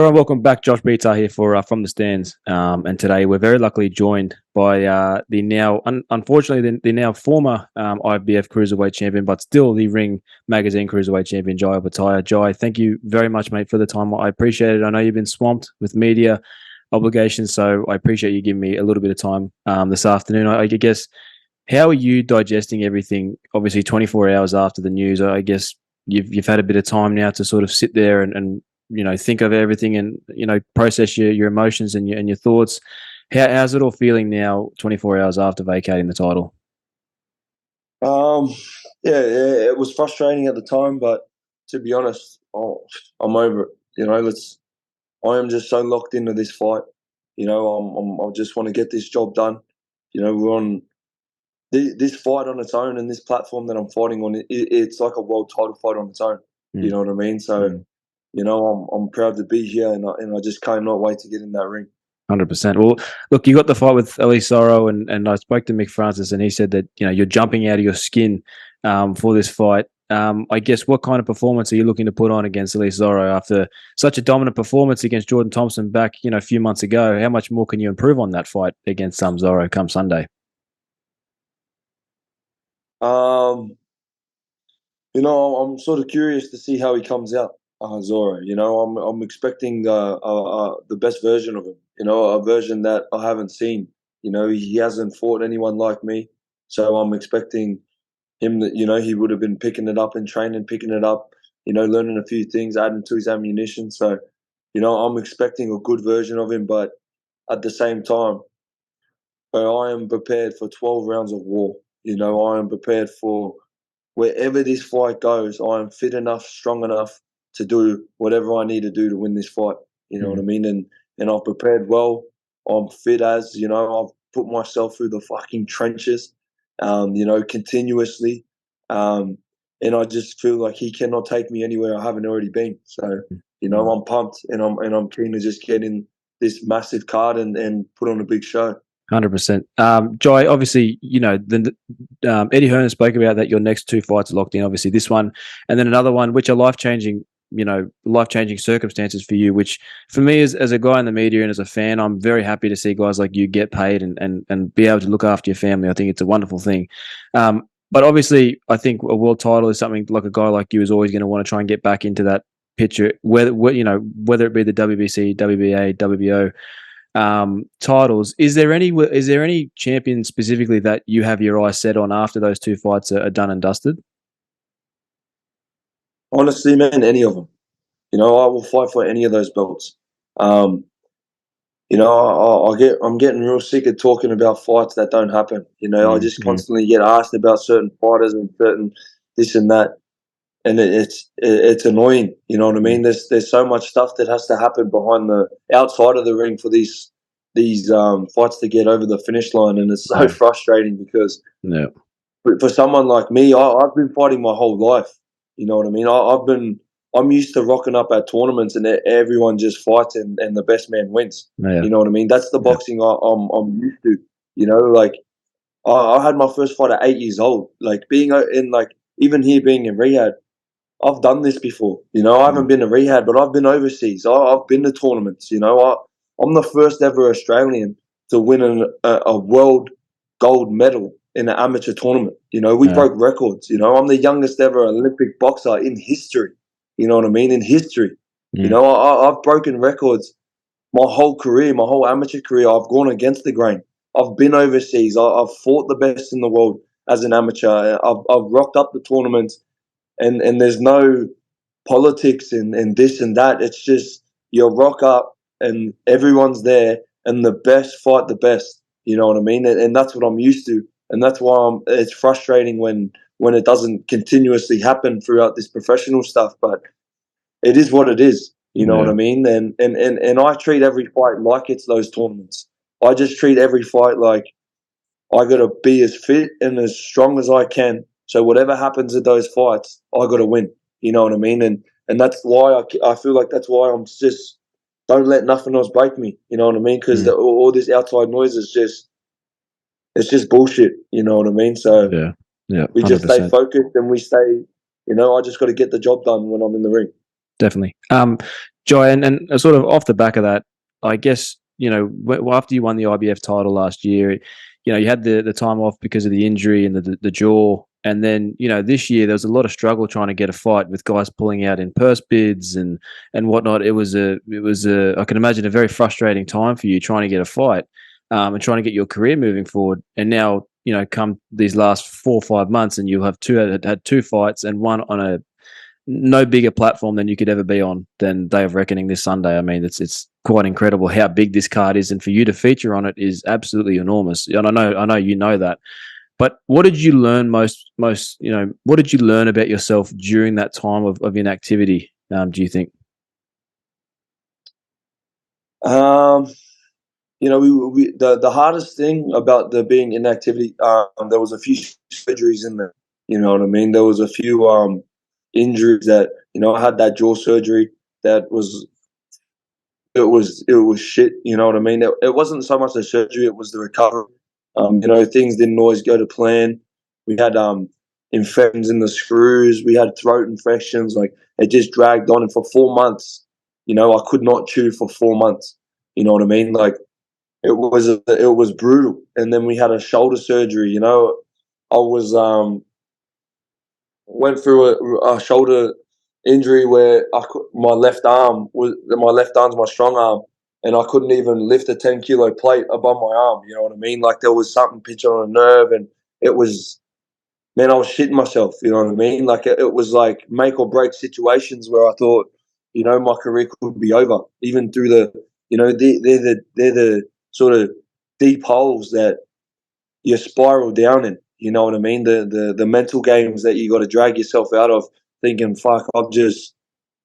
Everyone, welcome back. Josh Beta here for From the Stands. And today we're very luckily joined by the now, unfortunately, the now former IBF Cruiserweight Champion, but still the Ring Magazine Cruiserweight Champion, Jai Opotaia. Jai, thank you very much, mate, for the time. I appreciate it. I know you've been swamped with media obligations, so I appreciate you giving me a little bit of time this afternoon. I guess, how are you digesting everything? Obviously, 24 hours after the news, I guess you've had a bit of time now to sort of sit there and think of everything and process your emotions and your thoughts. How's it all feeling now, 24 hours after vacating the title? Um, yeah, it was frustrating at the time, but to be honest, I'm over it. I am just so locked into this fight. I just want to get this job done. We're on this fight on its own, and this platform that I'm fighting on. It's like a world title fight on its own. You know what I mean? So, I'm proud to be here, and I just cannot wait to get in that ring. 100%. Well, look, you got the fight with Ellis Zoro, and I spoke to Mick Francis, and he said that you're jumping out of your skin for this fight. I guess, what kind of performance are you looking to put on against Ellis Zoro after such a dominant performance against Jordan Thompson back a few months ago? How much more can you improve on that fight against Zoro come Sunday? I'm sort of curious to see how he comes out, Zoro. I'm expecting the best version of him. A version that I haven't seen. He hasn't fought anyone like me, so I'm expecting him that he would have been picking it up in training, picking it up. Learning a few things, adding to his ammunition. So, I'm expecting a good version of him, but at the same time, I am prepared for 12 rounds of war. I am prepared for wherever this fight goes. I am fit enough, strong enough to do whatever I need to do to win this fight. You know what I mean? And I've prepared well. I'm fit as, I've put myself through the fucking trenches, continuously. And I just feel like he cannot take me anywhere I haven't already been. So, I'm pumped, and I'm keen to just get in this massive card and put on a big show. 100%. Jai, obviously, Eddie Hearn spoke about that your next two fights are locked in. Obviously, this one and then another one, which are life-changing circumstances for you, which for me as a guy in the media and as a fan, I'm very happy to see guys like you get paid and be able to look after your family. I think it's a wonderful thing. But obviously, I think a world title is something like a guy like you is always going to want to try and get back into that picture, whether it be the WBC, WBA, WBO titles. Is there any champion specifically that you have your eyes set on after those two fights are done and dusted? Honestly, man, any of them. I will fight for any of those belts. I'm getting real sick of talking about fights that don't happen. I just constantly get asked about certain fighters and certain this and that, and it's annoying. You know what I mean? There's so much stuff that has to happen behind the outside of the ring for these fights to get over the finish line, and it's so frustrating because for someone like me, I've been fighting my whole life. You know what I mean? I'm used to rocking up at tournaments and everyone just fights and the best man wins. You know what I mean? That's the boxing I'm used to. Like I had my first fight at 8 years old. Like being in even here being in rehab, I've done this before. I haven't been to rehab, but I've been overseas. I've been to tournaments. I'm the first ever Australian to win a world gold medal in an amateur tournament. We broke records. I'm the youngest ever Olympic boxer in history. You know what I mean? In history. I've broken records my whole career, my whole amateur career. I've gone against the grain. I've been overseas. I've fought the best in the world as an amateur. I've rocked up the tournaments, and there's no politics and this and that. It's just you rock up and everyone's there, and the best fight the best. You know what I mean? And that's what I'm used to, and that's why it's frustrating when it doesn't continuously happen throughout this professional stuff. But it is what it is. You know what I mean? And I treat every fight like it's those tournaments. I just treat every fight like I got to be as fit and as strong as I can. So whatever happens at those fights, I got to win. You know what I mean? And that's why I feel like that's why I'm just don't let nothing else break me. You know what I mean? Because all this outside noise is just bullshit. You know what I mean? So yeah, we just stay focused and we stay. I just got to get the job done when I'm in the ring. Definitely. Joy, and sort of off the back of that, I guess, after you won the IBF title last year, you had the time off because of the injury and the jaw. And then, this year there was a lot of struggle trying to get a fight with guys pulling out in purse bids and whatnot. It was I can imagine a very frustrating time for you trying to get a fight, and trying to get your career moving forward. And now, come these last 4 or 5 months, and you have had two fights and one on a no bigger platform than you could ever be on than Day of Reckoning this Sunday. I mean, it's quite incredible how big this card is, and for you to feature on it is absolutely enormous. And I know you know that. But what did you learn what did you learn about yourself during that time of inactivity? Do you think? The hardest thing about the being inactivity, there was a few surgeries in there. You know what I mean? There was a few injuries that I had that jaw surgery that was it was shit. You know what I mean? It wasn't so much the surgery; it was the recovery. Things didn't always go to plan. We had infections in the screws. We had throat infections. Like it just dragged on, and for 4 months, I could not chew for 4 months. You know what I mean? Like it was brutal. And then we had a shoulder surgery. I was went through a shoulder injury where my left arm's my strong arm, and I couldn't even lift a 10 kilo plate above my arm. You know what I mean? Like there was something pitching on a nerve, and it was, man, I was shitting myself. You know what I mean? Like it was like make or break situations where I thought, my career could be over, even through they're the sort of deep holes that you spiral down in. You know what I mean? The mental games that you got to drag yourself out of, thinking, "Fuck, I've just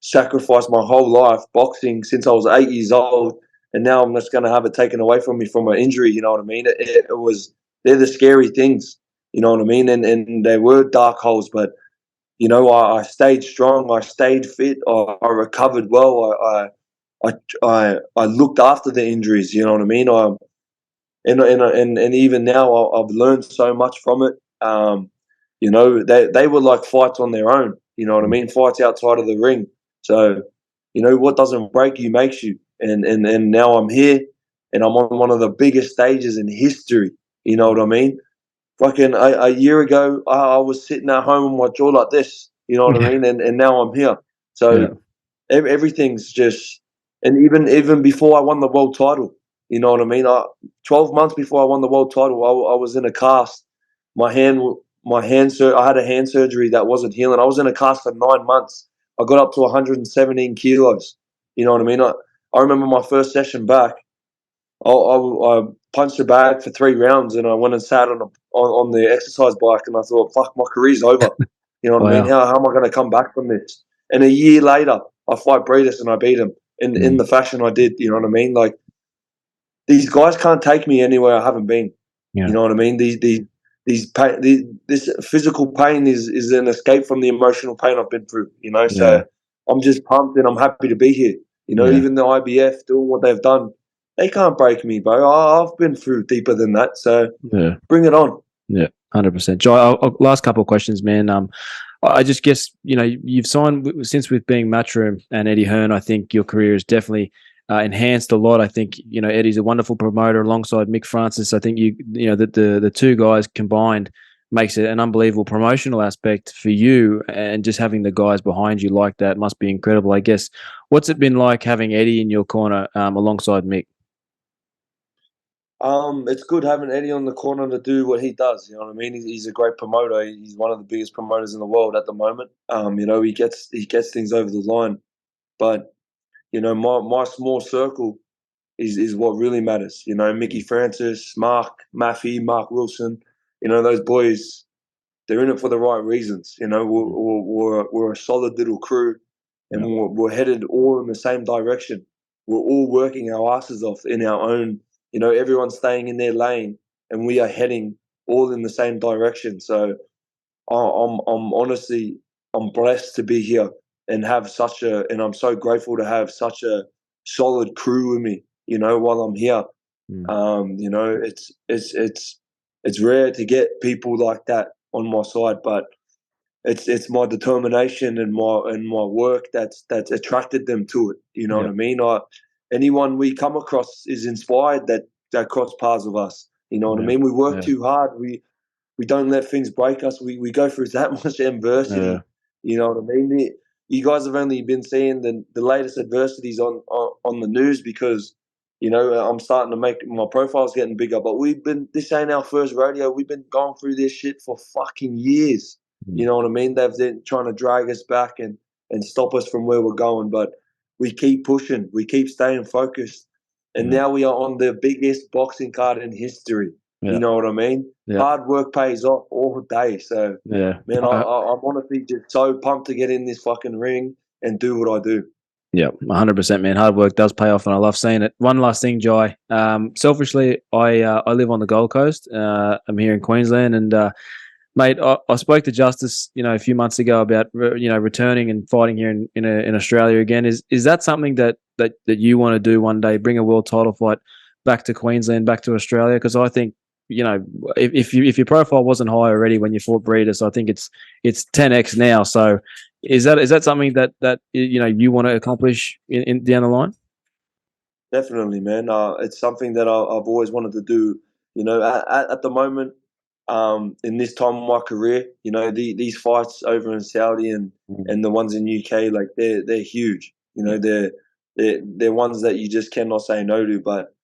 sacrificed my whole life boxing since I was 8 years old, and now I'm just going to have it taken away from me from an injury." You know what I mean? It was they're the scary things. You know what I mean? And they were dark holes, but I stayed strong. I stayed fit. I recovered well. I looked after the injuries. You know what I mean? And even now, I've learned so much from it. They were like fights on their own. You know what I mean? Fights outside of the ring. So, what doesn't break you makes you. And now I'm here, and I'm on one of the biggest stages in history. You know what I mean? Fucking a year ago, I was sitting at home with my jaw like this. You know what I Yeah, mean? And now I'm here. So yeah, everything's just, and even before I won the world title, you know what I mean? 12 months before I won the world title, I was in a cast. My hand, I had a hand surgery that wasn't healing. I was in a cast for 9 months. I got up to 117 kilos. You know what I mean? I remember my first session back. I punched a bag for 3 rounds, and I went and sat on the exercise bike, and I thought, "Fuck, my career's over." You know what I mean? wow. How am I going to come back from this? And a year later, I fight Breedis and I beat him in Mm, the fashion I did. You know what I mean? Like these guys can't take me anywhere I haven't been. yeah, You know what I mean? This physical pain is an escape from the emotional pain I've been through. yeah, So I'm just pumped and I'm happy to be here. yeah, Even the IBF doing what they've done, they can't break me, bro. I've been through deeper than that. So yeah, bring it on. yeah. 100%. Joy, last couple of questions, man. I just guess you've signed since with being Matchroom and Eddie Hearn. I think your career has definitely enhanced a lot. I think Eddie's a wonderful promoter alongside Mick Francis. I think the two guys combined makes it an unbelievable promotional aspect for you, and just having the guys behind you like that must be incredible. I guess, what's it been like having Eddie in your corner alongside Mick? It's good having Eddie on the corner to do what he does. You know what I mean? He's a great promoter. He's one of the biggest promoters in the world at the moment. He gets things over the line. But my small circle is what really matters. Mickey Francis, Mark Wilson. Those boys. They're in it for the right reasons. We're a solid little crew, and Yeah, we're headed all in the same direction. We're all working our asses off in our own. Everyone's staying in their lane, and we are heading all in the same direction. So I'm honestly, I'm blessed to be here and and I'm so grateful to have such a solid crew with me. While I'm here, mm, it's rare to get people like that on my side, but it's my determination and my work that's attracted them to it. You know what I mean? Anyone we come across is inspired that cross paths with us. You know what I mean? We work too hard. We don't let things break us. We go through that much adversity. You know what I mean? You guys have only been seeing the latest adversities on the news because, you know, I'm starting to make my profile's getting bigger. But this ain't our first rodeo. We've been going through this shit for fucking years. You know what I mean? They've been trying to drag us back and stop us from where we're going. But we keep pushing. We keep staying focused. And now we are on the biggest boxing card in history. You know what I mean? Hard work pays off all day. So, man, I'm honestly just so pumped to get in this fucking ring and do what I do. Yeah, 100%, man. Hard work does pay off, and I love seeing it. One last thing, Jai. Selfishly, I live on the Gold Coast. I'm here in Queensland, and mate, I spoke to Justice, you know, a few months ago about returning and fighting here in Australia again. Is that something that you want to do one day? Bring a world title fight back to Queensland, back to Australia? Because I think, you know, if your profile wasn't high already when you fought Breeders, I think it's 10x now. So is that something that you know you want to accomplish in down the line? Definitely, man. It's something that I've always wanted to do. You know, at the moment, in this time of my career, you know, these fights over in Saudi and the ones in UK, like they're huge. You know, they're ones that you just cannot say no to. But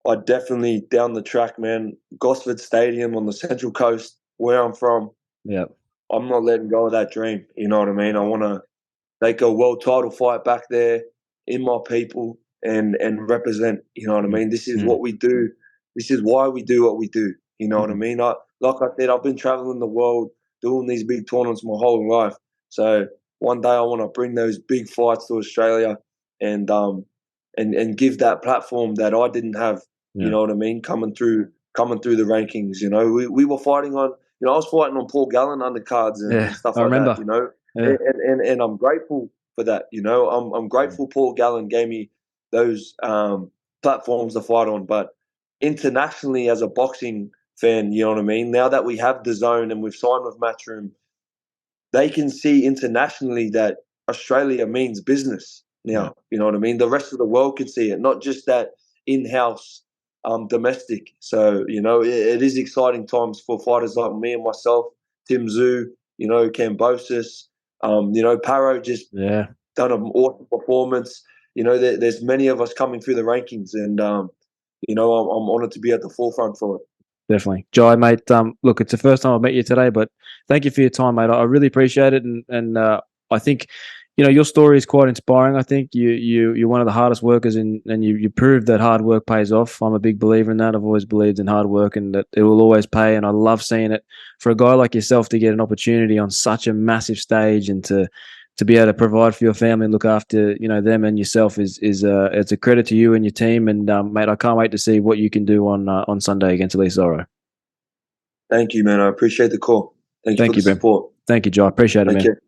I definitely down the track, man. Gosford Stadium on the Central Coast, where I'm from. Yeah, I'm not letting go of that dream. You know what I mean? I want to make a world title fight back there in my people and represent. You know what I mean? This is what we do. This is why we do what we do. You know what I mean? Like I said, I've been traveling the world doing these big tournaments my whole life. So one day I want to bring those big fights to Australia and give that platform that I didn't have. You know what I mean? Coming through the rankings. You know, we were fighting on. You know, I was fighting on Paul Gallen undercards and stuff I like remember. that. You know, and I'm grateful for that. You know, I'm grateful Paul Gallen gave me those platforms to fight on. But internationally, as a boxing fan, you know what I mean. Now that we have the zone and we've signed with Matchroom, they can see internationally that Australia means business now. You know what I mean. The rest of the world can see it, not just that in-house domestic. So you know, it is exciting times for fighters like me and myself, Tim Zhu, you know, Cambosis. You know, Paro just done an awesome performance. You know, there's many of us coming through the rankings, and you know, I'm honoured to be at the forefront for it. Definitely, Jai, mate. Look, it's the first time I've met you today, but thank you for your time, mate. I really appreciate it, and I think, you know, your story is quite inspiring. I think you're one of the hardest workers, and you proved that hard work pays off. I'm a big believer in that. I've always believed in hard work and that it will always pay. And I love seeing it for a guy like yourself to get an opportunity on such a massive stage and to be able to provide for your family and look after, you know, them and yourself is it's a credit to you and your team. And mate, I can't wait to see what you can do on Sunday against Ellis Zoro. Thank you, man. I appreciate the call. Thank you for the support. Thank you, Joe. I appreciate it, man. Take care.